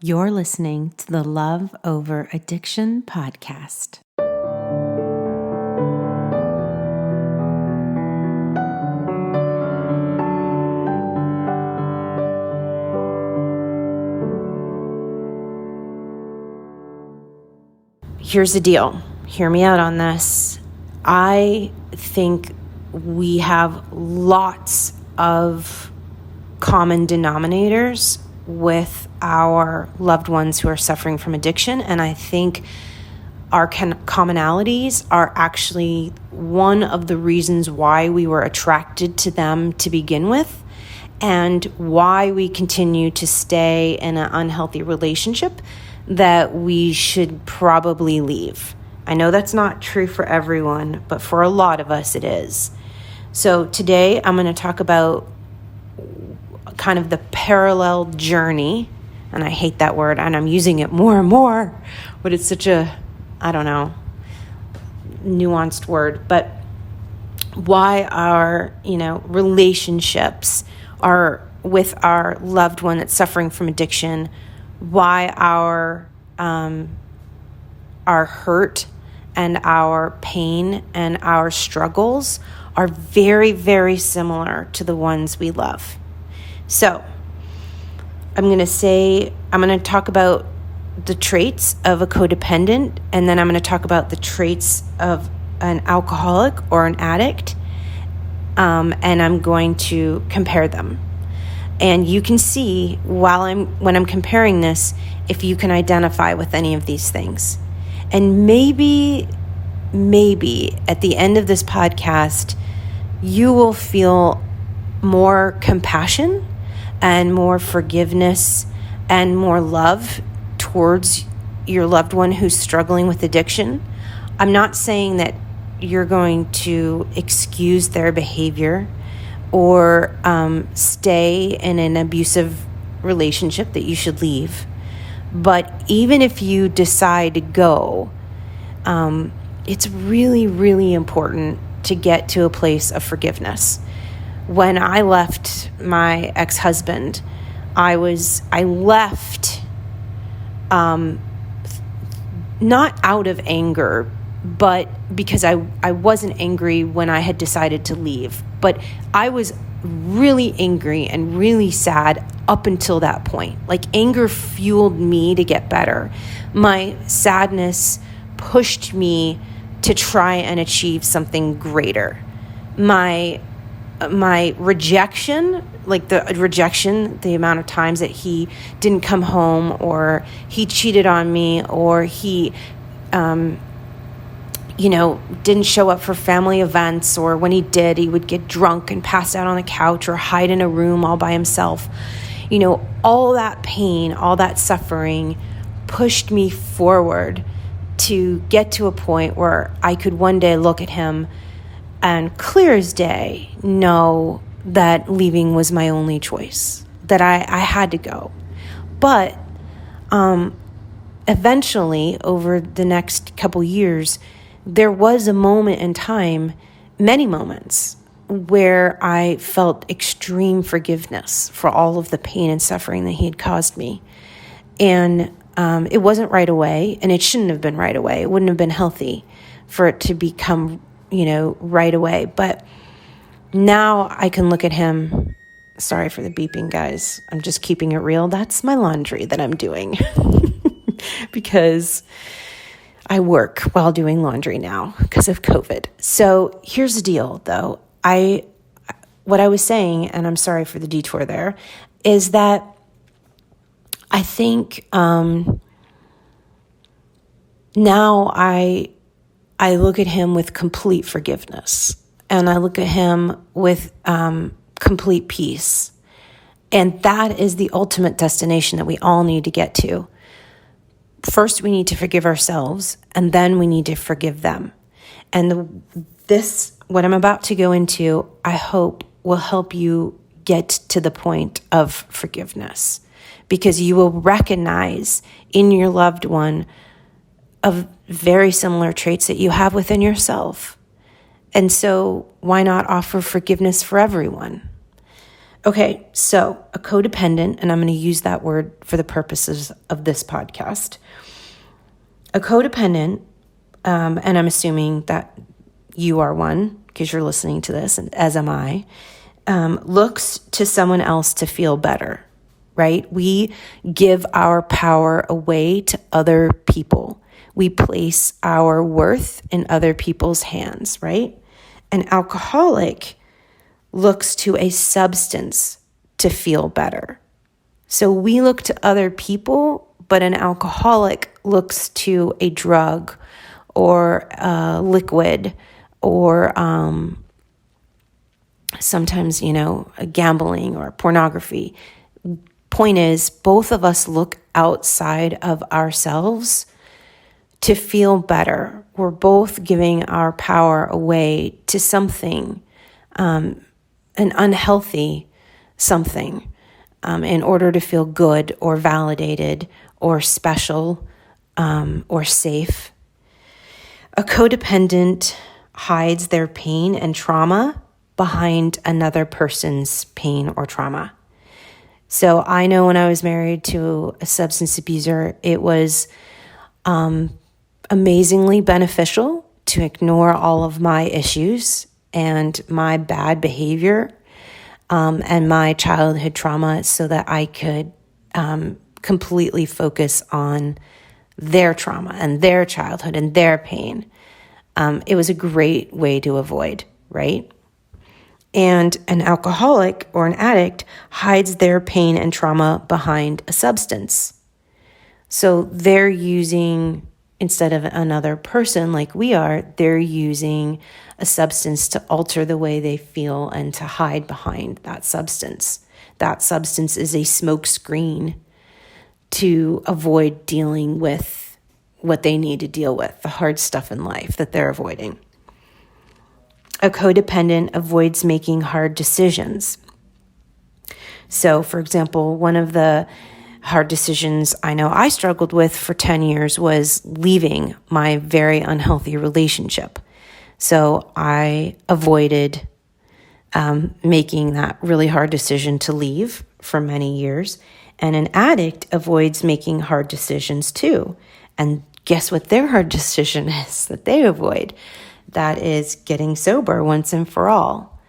You're listening to the Love Over Addiction podcast. Here's the deal. Hear me out on this. I think we have lots of common denominators with our loved ones who are suffering from addiction. And I think our commonalities are actually one of the reasons why we were attracted to them to begin with and why we continue to stay in an unhealthy relationship that we should probably leave. I know that's not true for everyone, but for a lot of us it is. So today I'm going to talk about kind of the parallel journey, and I hate that word and I'm using it more and more, but it's such a, nuanced word, but why our, relationships are with our loved one that's suffering from addiction, why our hurt and our pain and our struggles are very, very similar to the ones we love. So I'm going to talk about the traits of a codependent, and then I'm going to talk about the traits of an alcoholic or an addict, and I'm going to compare them. And you can see when I'm comparing this, if you can identify with any of these things. And maybe at the end of this podcast, you will feel more compassion and more forgiveness and more love towards your loved one who's struggling with addiction. I'm not saying that you're going to excuse their behavior or stay in an abusive relationship that you should leave. But even if you decide to go, it's really, really important to get to a place of forgiveness. When I left my ex-husband, I left not out of anger, but because I wasn't angry when I had decided to leave. But I was really angry and really sad up until that point. Like, anger fueled me to get better. My sadness pushed me to try and achieve something greater. My rejection, the amount of times that he didn't come home, or he cheated on me, or he, didn't show up for family events, or when he did, he would get drunk and pass out on the couch or hide in a room all by himself. All that pain, all that suffering pushed me forward to get to a point where I could one day look at him and clear as day know that leaving was my only choice, that I had to go. But eventually, over the next couple years, there was a moment in time, many moments, where I felt extreme forgiveness for all of the pain and suffering that he had caused me. And it wasn't right away, and it shouldn't have been right away. It wouldn't have been healthy for it to become right away. But now I can look at him. Sorry for the beeping, guys. I'm just keeping it real. That's my laundry that I'm doing because I work while doing laundry now because of COVID. So here's the deal, though. What I was saying, and I'm sorry for the detour there, is that I think now I look at him with complete forgiveness, and I look at him with complete peace. And that is the ultimate destination that we all need to get to. First, we need to forgive ourselves, and then we need to forgive them. And what I'm about to go into, I hope will help you get to the point of forgiveness, because you will recognize in your loved one of very similar traits that you have within yourself. And so why not offer forgiveness for everyone? Okay, so a codependent, and I'm going to use that word for the purposes of this podcast. A codependent, and I'm assuming that you are one because you're listening to this, and as am I, looks to someone else to feel better, right? We give our power away to other people. We place our worth in other people's hands, right? An alcoholic looks to a substance to feel better. So we look to other people, but an alcoholic looks to a drug or a liquid or sometimes, a gambling or pornography. Point is, both of us look outside of ourselves to feel better. We're both giving our power away to something, an unhealthy something, in order to feel good or validated or special or safe. A codependent hides their pain and trauma behind another person's pain or trauma. So I know when I was married to a substance abuser, it was amazingly beneficial to ignore all of my issues and my bad behavior and my childhood trauma so that I could completely focus on their trauma and their childhood and their pain. It was a great way to avoid, right? And an alcoholic or an addict hides their pain and trauma behind a substance. So they're using, instead of another person like we are, they're using a substance to alter the way they feel and to hide behind that substance. That substance is a smoke screen to avoid dealing with what they need to deal with, the hard stuff in life that they're avoiding. A codependent avoids making hard decisions. So, for example, one of the hard decisions I know I struggled with for 10 years was leaving my very unhealthy relationship. So I avoided making that really hard decision to leave for many years. And an addict avoids making hard decisions too. And guess what their hard decision is that they avoid? That is getting sober once and for all.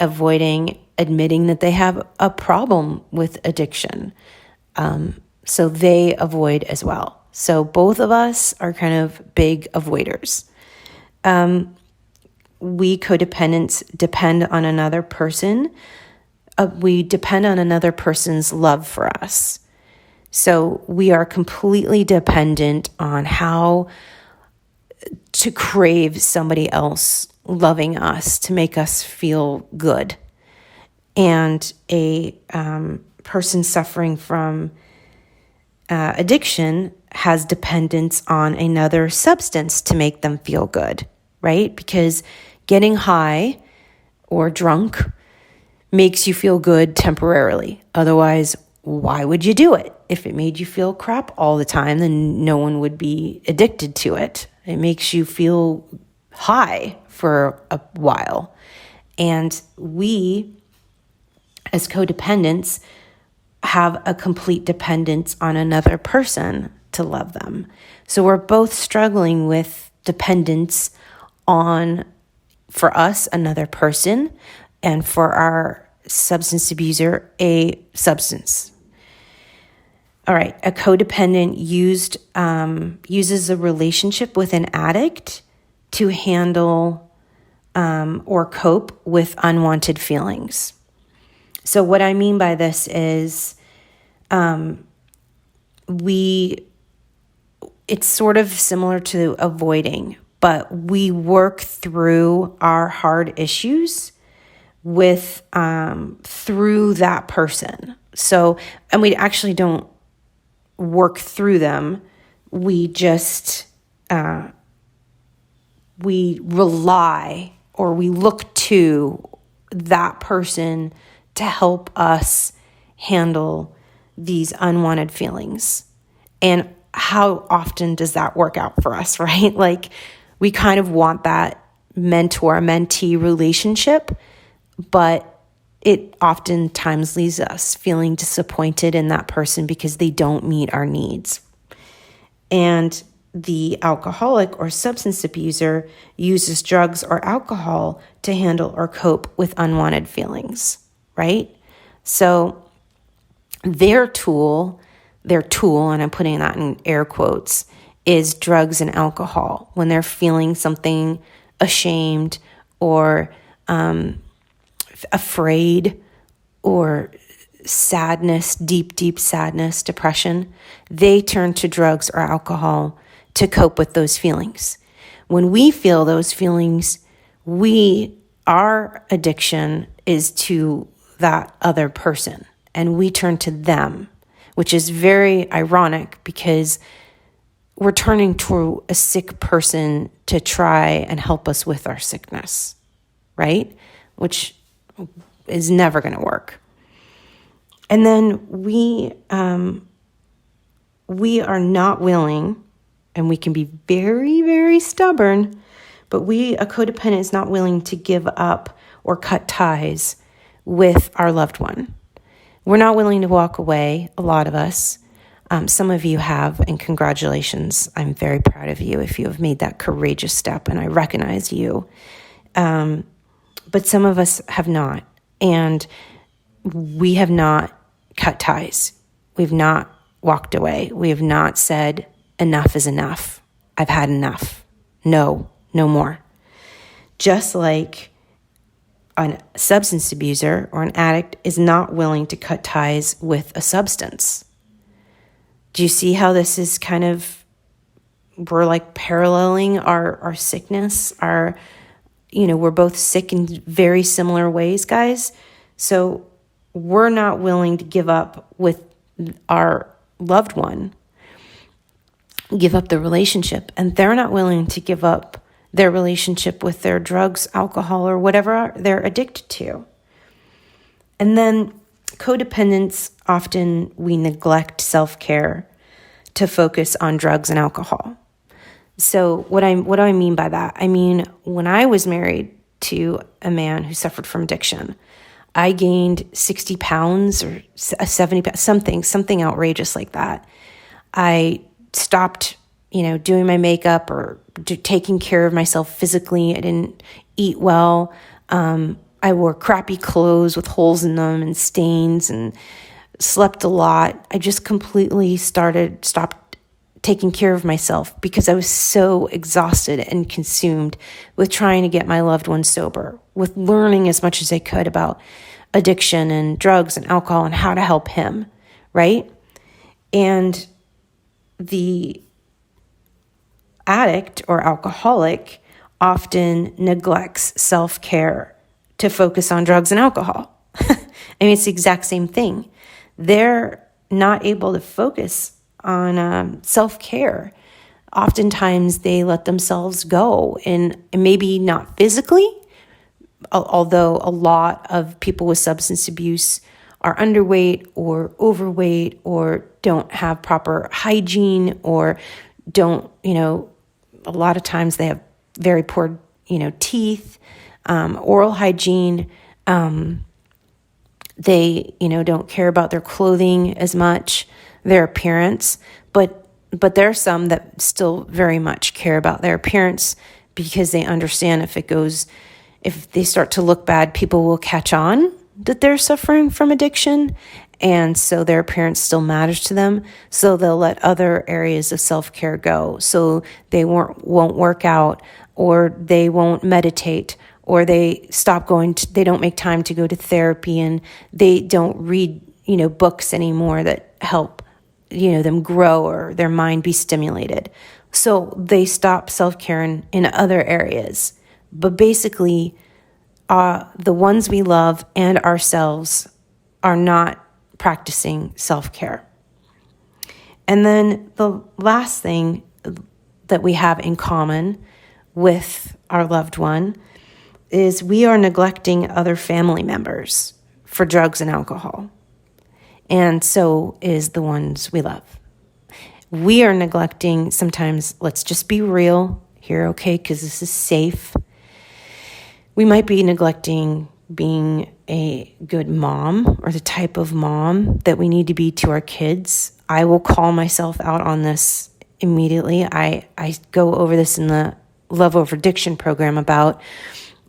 Avoiding admitting that they have a problem with addiction. So they avoid as well. So both of us are kind of big avoiders. We codependents depend on another person. We depend on another person's love for us. So we are completely dependent on how to crave somebody else loving us to make us feel good. And a person suffering from addiction has dependence on another substance to make them feel good, right? Because getting high or drunk makes you feel good temporarily. Otherwise, why would you do it? If it made you feel crap all the time, then no one would be addicted to it. It makes you feel high for a while. And we, as codependents, have a complete dependence on another person to love them. So we're both struggling with dependence on, for us, another person, and for our substance abuser, a substance. All right, a codependent uses a relationship with an addict to handle or cope with unwanted feelings. So what I mean by this is it's sort of similar to avoiding, but we work through our hard issues with through that person. So, and we actually don't work through them. We just we rely or we look to that person to help us handle these unwanted feelings. And how often does that work out for us, right? Like, we kind of want that mentor-mentee relationship, but it oftentimes leaves us feeling disappointed in that person because they don't meet our needs. And the alcoholic or substance abuser uses drugs or alcohol to handle or cope with unwanted feelings, right? So their tool, and I'm putting that in air quotes, is drugs and alcohol when they're feeling something ashamed or afraid or sadness, deep sadness, depression. They turn to drugs or alcohol to cope with those feelings. When we feel those feelings, our addiction is to that other person, and we turn to them, which is very ironic because we're turning to a sick person to try and help us with our sickness, right? Which is never going to work. And then we are not willing, and we can be very, very stubborn, but a codependent is not willing to give up or cut ties with our loved one. We're not willing to walk away, a lot of us. Some of you have, and congratulations. I'm very proud of you if you have made that courageous step, and I recognize you. But some of us have not, and we have not cut ties. We've not walked away. We have not said, enough is enough. I've had enough. No more. Just like a substance abuser or an addict is not willing to cut ties with a substance. Do you see how this is we're like paralleling our sickness, we're both sick in very similar ways, guys. So we're not willing to give up with our loved one, give up the relationship, and they're not willing to give up their relationship with their drugs, alcohol, or whatever they're addicted to. And then codependence, often we neglect self-care to focus on drugs and alcohol. So what do I mean by that? I mean, when I was married to a man who suffered from addiction, I gained 60 pounds or 70 pounds, something outrageous like that. I stopped, doing my makeup or taking care of myself physically. I didn't eat well. I wore crappy clothes with holes in them and stains and slept a lot. I just completely stopped taking care of myself because I was so exhausted and consumed with trying to get my loved one sober, with learning as much as I could about addiction and drugs and alcohol and how to help him, right? And the addict or alcoholic often neglects self-care to focus on drugs and alcohol. It's the exact same thing. They're not able to focus on self-care. Oftentimes they let themselves go, and maybe not physically, although a lot of people with substance abuse are underweight or overweight or don't have proper hygiene or don't, a lot of times they have very poor, teeth, oral hygiene. They, don't care about their clothing as much, their appearance, but there are some that still very much care about their appearance because they understand if they start to look bad, people will catch on that they're suffering from addiction. And so their appearance still matters to them. So they'll let other areas of self-care go. So they won't work out, or they won't meditate, or they stop they don't make time to go to therapy, and they don't read, books anymore that help, them grow or their mind be stimulated. So they stop self-care in other areas. But basically, the ones we love and ourselves are not practicing self-care. And then the last thing that we have in common with our loved one is we are neglecting other family members for drugs and alcohol. And so is the ones we love. We are neglecting sometimes, let's just be real here, okay, because this is safe. We might be neglecting being a good mom or the type of mom that we need to be to our kids. I will call myself out on this immediately. I go over this in the Love Over Addiction program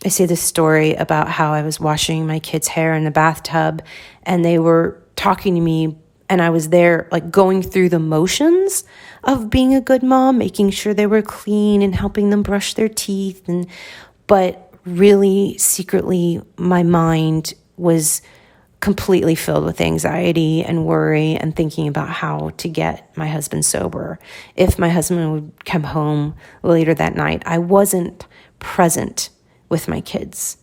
I say this story about how I was washing my kids' hair in the bathtub and they were talking to me and I was there like going through the motions of being a good mom, making sure they were clean and helping them brush their teeth. But really secretly, my mind was completely filled with anxiety and worry and thinking about how to get my husband sober. If my husband would come home later that night, I wasn't present with my kids.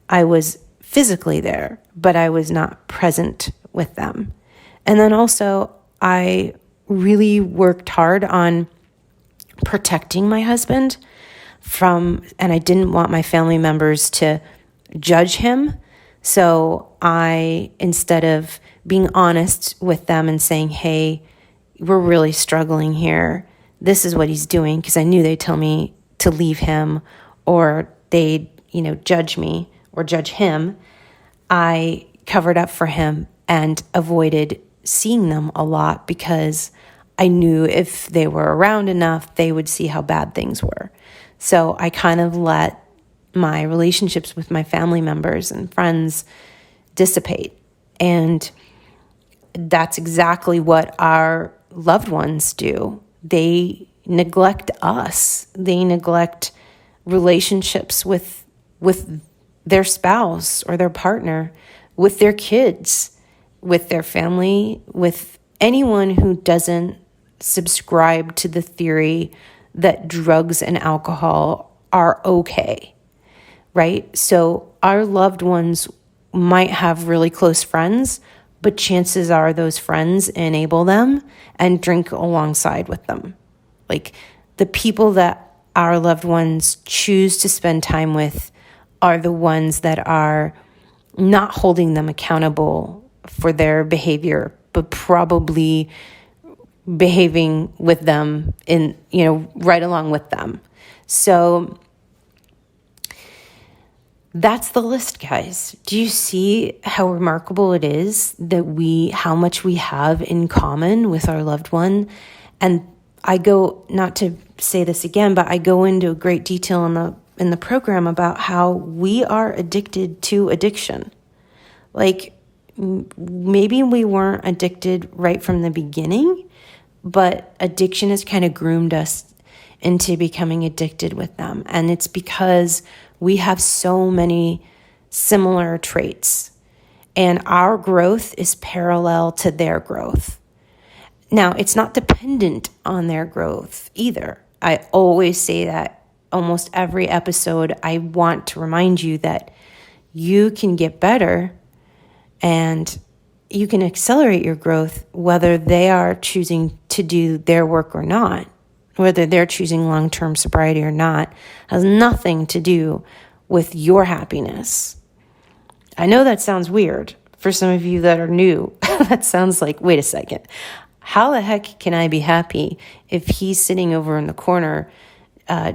I was physically there, but I was not present with them. And then also, I really worked hard on protecting my husband and I didn't want my family members to judge him. So instead of being honest with them and saying, hey, we're really struggling here, this is what he's doing, because I knew they'd tell me to leave him or they'd, judge me or judge him, I covered up for him and avoided seeing them a lot because I knew if they were around enough, they would see how bad things were. So I kind of let my relationships with my family members and friends dissipate. And that's exactly what our loved ones do. They neglect us. They neglect relationships with their spouse or their partner, with their kids, with their family, with anyone who doesn't subscribe to the theory that drugs and alcohol are okay, right? So our loved ones might have really close friends, but chances are those friends enable them and drink alongside with them. Like the people that our loved ones choose to spend time with are the ones that are not holding them accountable for their behavior, but probably behaving with them right along with them. So that's the list, guys. Do you see how remarkable it is that how much we have in common with our loved one? And I go, not to say this again, but I go into great detail in the program about how we are addicted to addiction. Like maybe we weren't addicted right from the beginning, but addiction has kind of groomed us into becoming addicted with them. And it's because we have so many similar traits and our growth is parallel to their growth. Now, it's not dependent on their growth either. I always say that almost every episode. I want to remind you that you can get better and you can accelerate your growth whether they are choosing to do their work or not, whether they're choosing long-term sobriety or not, has nothing to do with your happiness. I know that sounds weird for some of you that are new. That sounds like, wait a second, how the heck can I be happy if he's sitting over in the corner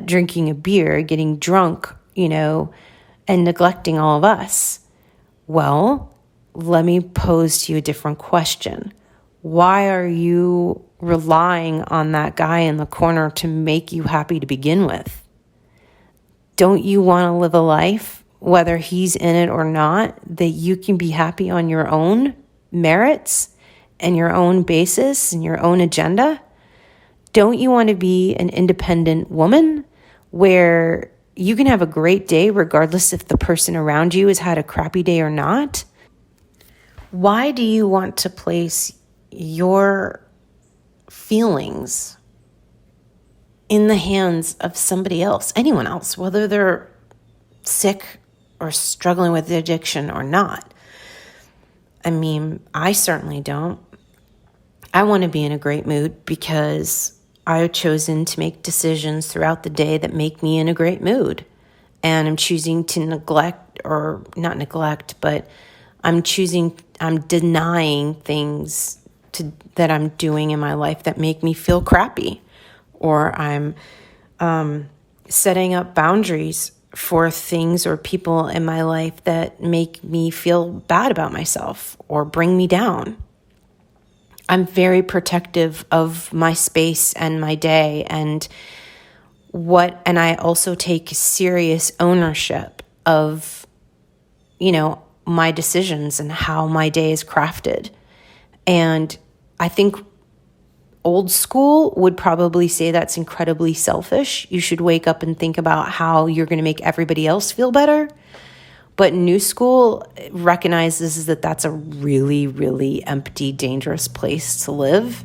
drinking a beer, getting drunk, and neglecting all of us? Well, let me pose to you a different question. Why are you relying on that guy in the corner to make you happy to begin with? Don't you want to live a life, whether he's in it or not, that you can be happy on your own merits and your own basis and your own agenda? Don't you want to be an independent woman where you can have a great day regardless if the person around you has had a crappy day or not? Why do you want to place your feelings in the hands of somebody else, anyone else, whether they're sick or struggling with addiction or not? I mean, I certainly don't. I want to be in a great mood because I've chosen to make decisions throughout the day that make me in a great mood. And I'm choosing to but I'm denying things that I'm doing in my life that make me feel crappy. Or I'm setting up boundaries for things or people in my life that make me feel bad about myself or bring me down. I'm very protective of my space and my day and I also take serious ownership of, my decisions and how my day is crafted. And I think old school would probably say that's incredibly selfish. You should wake up and think about how you're going to make everybody else feel better. But new school recognizes that that's a really, really empty, dangerous place to live.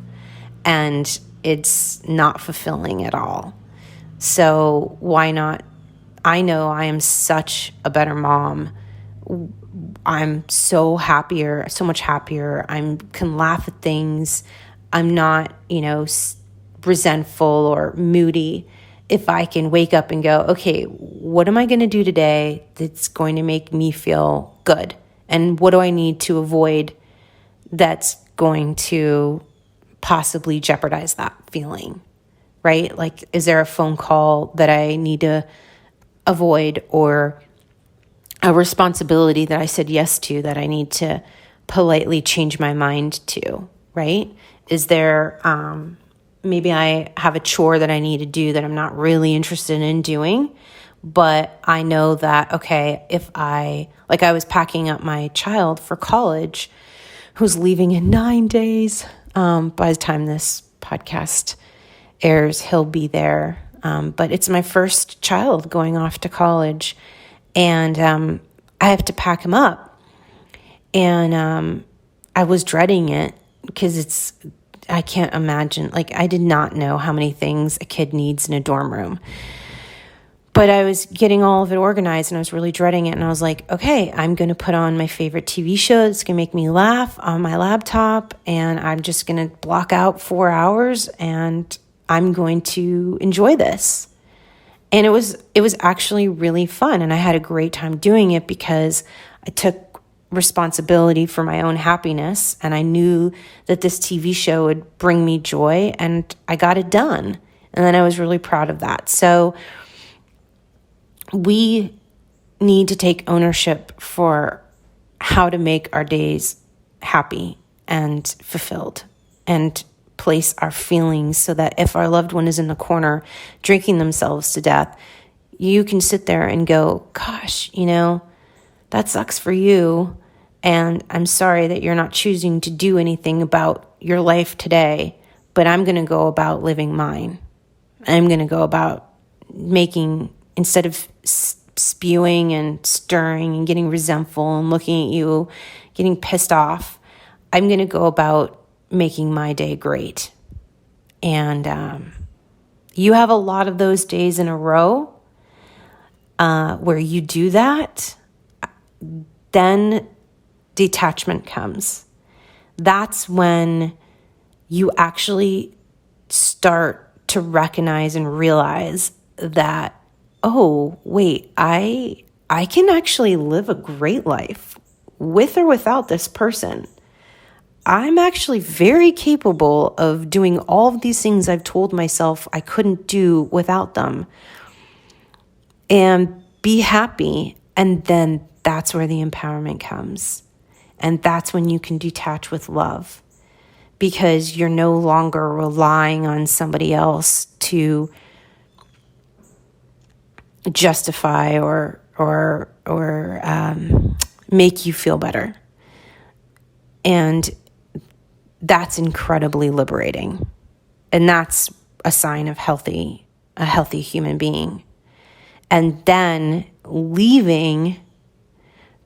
And it's not fulfilling at all. So why not? I know I am such a better mom. I'm so much happier. I can laugh at things. I'm not, resentful or moody. If I can wake up and go, okay, what am I going to do today that's going to make me feel good? And what do I need to avoid that's going to possibly jeopardize that feeling, right? Like, is there a phone call that I need to avoid or a responsibility that I said yes to that I need to politely change my mind to, right? Is there, maybe I have a chore that I need to do that I'm not really interested in doing, but I know that, okay, I was packing up my child for college who's leaving in 9 days. By the time this podcast airs, he'll be there. But it's my first child going off to college. And I have to pack him up. And I was dreading it because I can't imagine, I did not know how many things a kid needs in a dorm room. But I was getting all of it organized and I was really dreading it. And I was like, okay, I'm going to put on my favorite TV show that's going to make me laugh on my laptop. And I'm just going to block out 4 hours and I'm going to enjoy this. And it was actually really fun. And I had a great time doing it because I took responsibility for my own happiness. And I knew that this TV show would bring me joy and I got it done. And then I was really proud of that. So we need to take ownership for how to make our days happy and fulfilled and place our feelings so that if our loved one is in the corner drinking themselves to death, you can sit there and go, gosh, that sucks for you. And I'm sorry that you're not choosing to do anything about your life today, but I'm going to go about living mine. I'm going to go about making, instead of spewing and stirring and getting resentful and looking at you, getting pissed off, I'm going to go about making my day great. And you have a lot of those days in a row where you do that, then detachment comes. That's when you actually start to recognize and realize that, oh, wait, I can actually live a great life with or without this person. I'm actually very capable of doing all of these things I've told myself I couldn't do without them. And be happy. And then that's where the empowerment comes. And that's when you can detach with love, because you're no longer relying on somebody else to justify or make you feel better. And that's incredibly liberating. And that's a sign of a healthy human being. And then leaving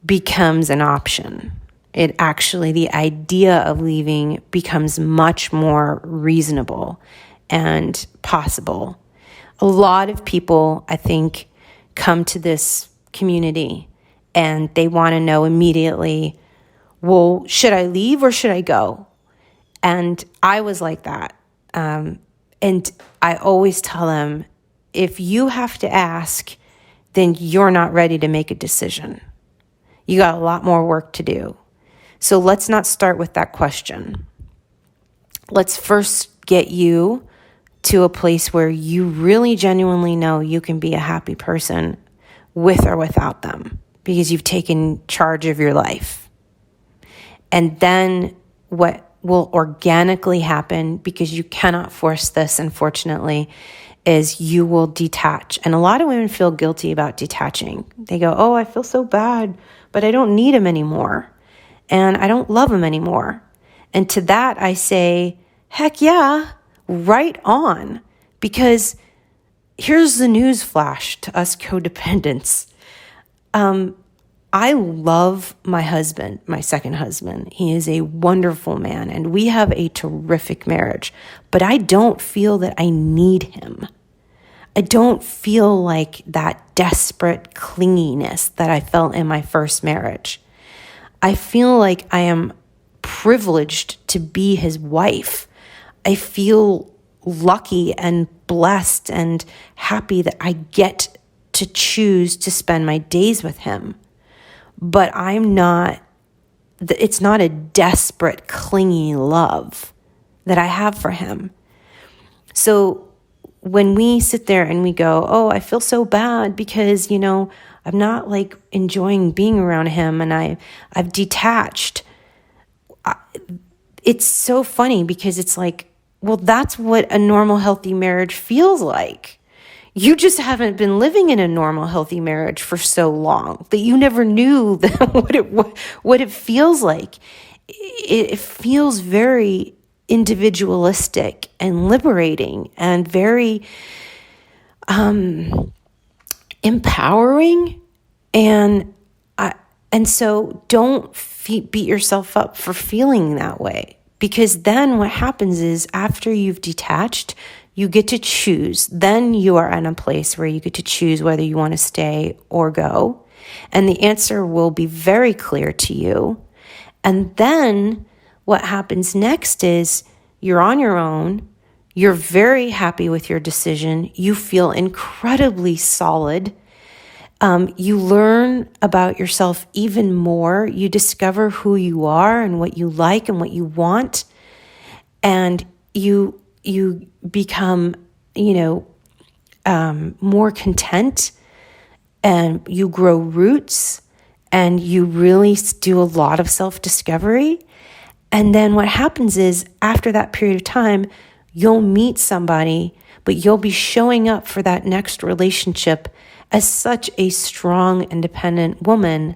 becomes an option. The idea of leaving becomes much more reasonable and possible. A lot of people, I think, come to this community and they want to know immediately, well, should I leave or should I go? And I was like that. And I always tell them, if you have to ask, then you're not ready to make a decision. You got a lot more work to do. So let's not start with that question. Let's first get you to a place where you really genuinely know you can be a happy person with or without them, because you've taken charge of your life. And then what will organically happen, because you cannot force this, unfortunately, is you will detach. And a lot of women feel guilty about detaching. They go, oh, I feel so bad, but I don't need him anymore. And I don't love him anymore. And to that, I say, heck yeah, right on. Because here's the news flash to us codependents. I love my husband, my second husband. He is a wonderful man, and we have a terrific marriage. But I don't feel that I need him. I don't feel like that desperate clinginess that I felt in my first marriage. I feel like I am privileged to be his wife. I feel lucky and blessed and happy that I get to choose to spend my days with him. But it's not a desperate, clingy love that I have for him. So when we sit there and we go, oh, I feel so bad because, I'm not like enjoying being around him and I've detached. It's so funny because it's like, well, that's what a normal, healthy marriage feels like. You just haven't been living in a normal, healthy marriage for so long that you never knew what it feels like. It feels very individualistic and liberating and very empowering. And so don't beat yourself up for feeling that way, because then what happens is after you've detached, you get to choose. Then you are in a place where you get to choose whether you want to stay or go. And the answer will be very clear to you. And then what happens next is you're on your own. You're very happy with your decision. You feel incredibly solid. You learn about yourself even more. You discover who you are and what you like and what you want. And you become, more content, and you grow roots, and you really do a lot of self-discovery. And then what happens is after that period of time, you'll meet somebody, but you'll be showing up for that next relationship as such a strong, independent woman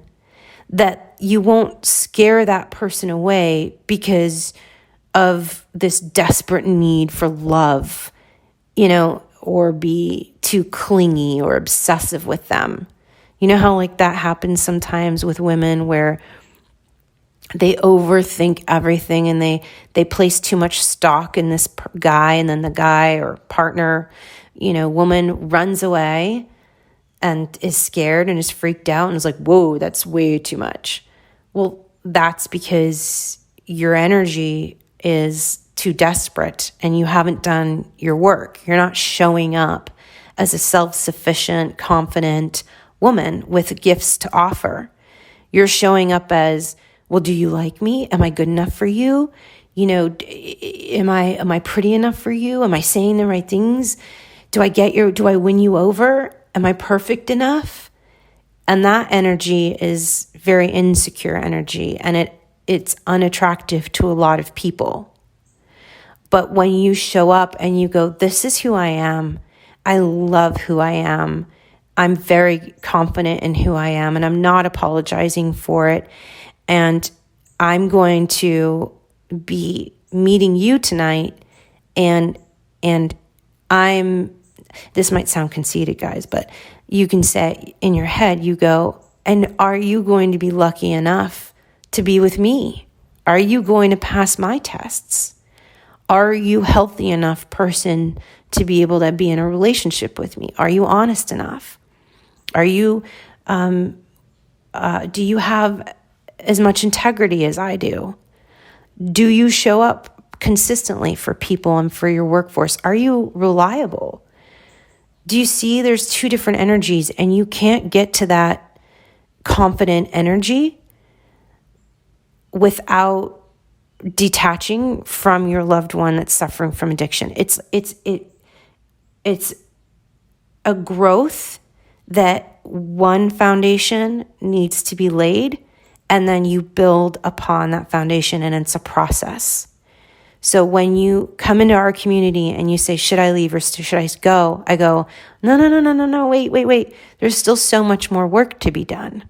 that you won't scare that person away because of this desperate need for love, or be too clingy or obsessive with them. You know how like that happens sometimes with women where they overthink everything and they place too much stock in this guy, and then the guy or partner, woman runs away and is scared and is freaked out and is like, whoa, that's way too much. Well, that's because your energy is too desperate and you haven't done your work. You're not showing up as a self-sufficient, confident woman with gifts to offer. You're showing up as, well, do you like me? Am I good enough for you? Am I pretty enough for you? Am I saying the right things? Do I win you over? Am I perfect enough? And that energy is very insecure energy, and it's unattractive to a lot of people. But when you show up and you go, this is who I am. I love who I am. I'm very confident in who I am, and I'm not apologizing for it. And I'm going to be meeting you tonight, and this might sound conceited, guys, but you can say in your head, you go, and are you going to be lucky enough to be with me? Are you going to pass my tests? Are you healthy enough person to be able to be in a relationship with me? Are you honest enough? Are you, do you have as much integrity as I do? Do you show up consistently for people and for your workforce? Are you reliable? Do you see there's two different energies, and you can't get to that confident energy without detaching from your loved one that's suffering from addiction. It's a growth that one foundation needs to be laid, and then you build upon that foundation, and it's a process. So when you come into our community and you say, should I leave or should I go? I go, no, wait. There's still so much more work to be done.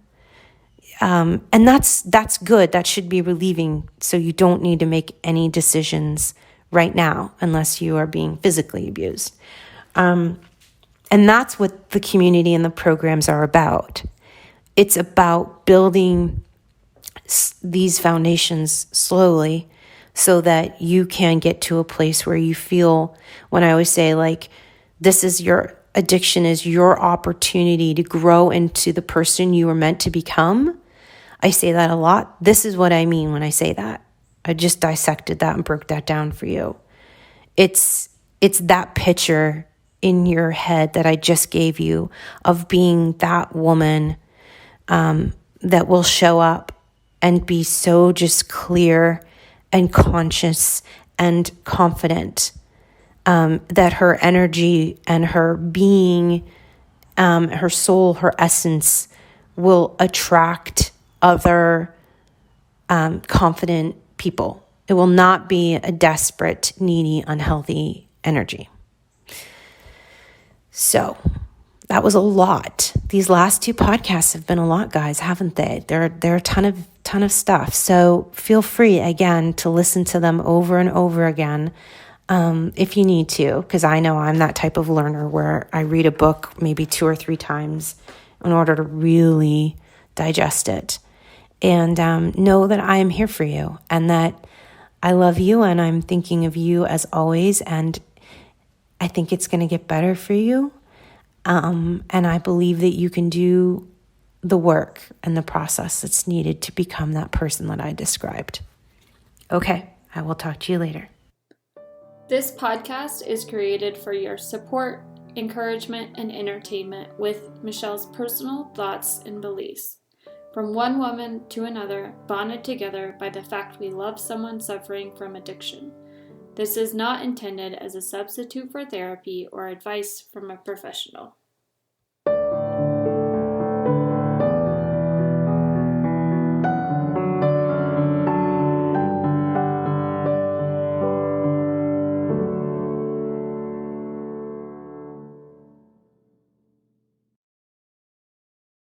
And that's good. That should be relieving. So you don't need to make any decisions right now unless you are being physically abused. And that's what the community and the programs are about. It's about building these foundations slowly so that you can get to a place where you feel, when I always say, like, this is your addiction is your opportunity to grow into the person you were meant to become. I say that a lot. This is what I mean when I say that. I just dissected that and broke that down for you. It's that picture in your head that I just gave you of being that woman that will show up and be so just clear and conscious and confident that her energy and her being, her soul, her essence will attract other confident people. It will not be a desperate, needy, unhealthy energy. So that was a lot. These last 2 podcasts have been a lot, guys, haven't they? They're a ton of stuff. So feel free, again, to listen to them over and over again if you need to, because I know I'm that type of learner where I read a book maybe 2 or 3 times in order to really digest it. And know that I am here for you and that I love you and I'm thinking of you as always. And I think it's going to get better for you. And I believe that you can do the work and the process that's needed to become that person that I described. Okay, I will talk to you later. This podcast is created for your support, encouragement, and entertainment with Michelle's personal thoughts and beliefs. From one woman to another, bonded together by the fact we love someone suffering from addiction. This is not intended as a substitute for therapy or advice from a professional.